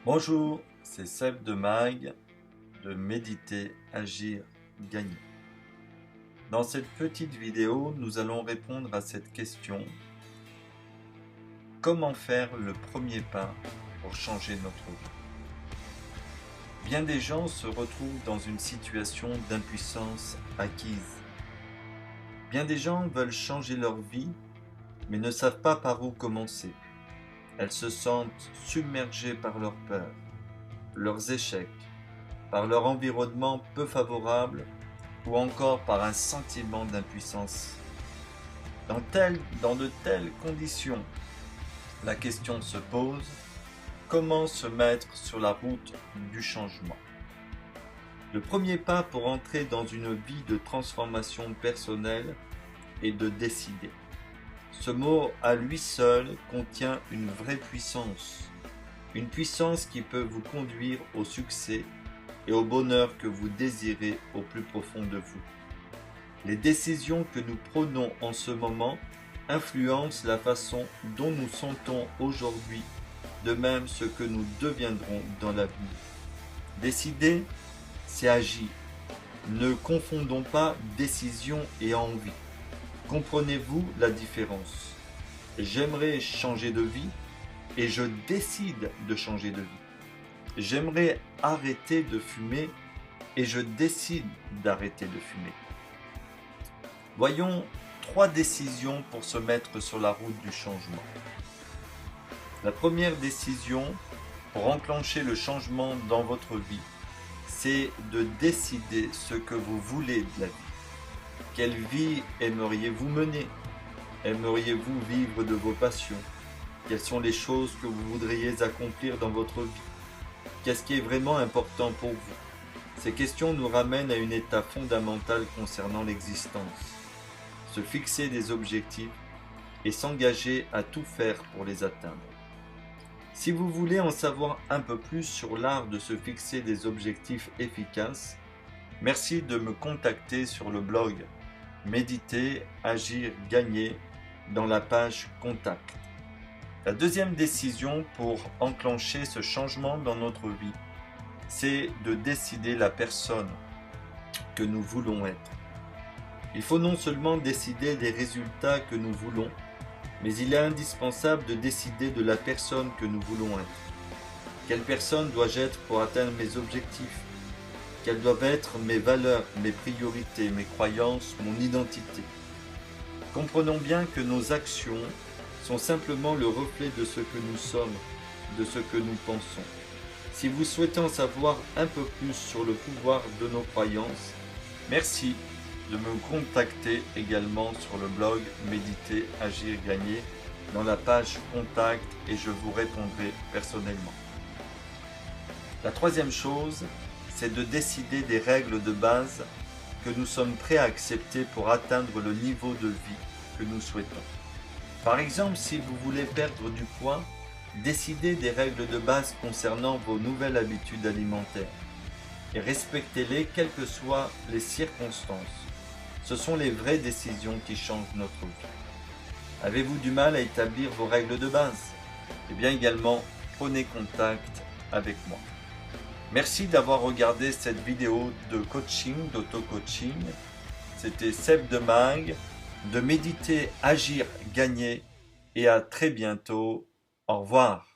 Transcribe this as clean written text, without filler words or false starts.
Bonjour, c'est Seb de Mag de Méditer, Agir, Gagner. Dans cette petite vidéo, nous allons répondre à cette question: comment faire le premier pas pour changer notre vie? Bien des gens se retrouvent dans une situation d'impuissance acquise. Bien des gens veulent changer leur vie, mais ne savent pas par où commencer. Elles se sentent submergées par leurs peurs, leurs échecs, par leur environnement peu favorable ou encore par un sentiment d'impuissance. Dans de telles conditions, la question se pose: comment se mettre sur la route du changement? Le premier pas pour entrer dans une vie de transformation personnelle est de décider. Ce mot à lui seul contient une vraie puissance, une puissance qui peut vous conduire au succès et au bonheur que vous désirez au plus profond de vous. Les décisions que nous prenons en ce moment influencent la façon dont nous sentons aujourd'hui, de même ce que nous deviendrons dans l'avenir. Décider, c'est agir. Ne confondons pas décision et envie. Comprenez-vous la différence? J'aimerais changer de vie et je décide de changer de vie. J'aimerais arrêter de fumer et je décide d'arrêter de fumer. Voyons 3 décisions pour se mettre sur la route du changement. La première décision pour enclencher le changement dans votre vie, c'est de décider ce que vous voulez de la vie. Quelle vie aimeriez-vous mener? Aimeriez-vous vivre de vos passions? Quelles sont les choses que vous voudriez accomplir dans votre vie? Qu'est-ce qui est vraiment important pour vous? Ces questions nous ramènent à une étape fondamentale concernant l'existence. Se fixer des objectifs et s'engager à tout faire pour les atteindre. Si vous voulez en savoir un peu plus sur l'art de se fixer des objectifs efficaces, merci de me contacter sur le blog Méditer, Agir, Gagner dans la page Contact. La deuxième décision pour enclencher ce changement dans notre vie, c'est de décider la personne que nous voulons être. Il faut non seulement décider des résultats que nous voulons, mais il est indispensable de décider de la personne que nous voulons être. Quelle personne dois-je être pour atteindre mes objectifs? Quelles doivent être mes valeurs, mes priorités, mes croyances, mon identité? Comprenons bien que nos actions sont simplement le reflet de ce que nous sommes, de ce que nous pensons. Si vous souhaitez en savoir un peu plus sur le pouvoir de nos croyances, merci de me contacter également sur le blog Méditer, Agir, Gagner dans la page Contact et je vous répondrai personnellement. La troisième chose, c'est de décider des règles de base que nous sommes prêts à accepter pour atteindre le niveau de vie que nous souhaitons. Par exemple, si vous voulez perdre du poids, décidez des règles de base concernant vos nouvelles habitudes alimentaires et respectez-les quelles que soient les circonstances. Ce sont les vraies décisions qui changent notre vie. Avez-vous du mal à établir vos règles de base? Eh bien également, prenez contact avec moi. Merci d'avoir regardé cette vidéo de coaching, d'auto-coaching. C'était Seb de Mag, de Méditer, Agir, Gagner et à très bientôt. Au revoir.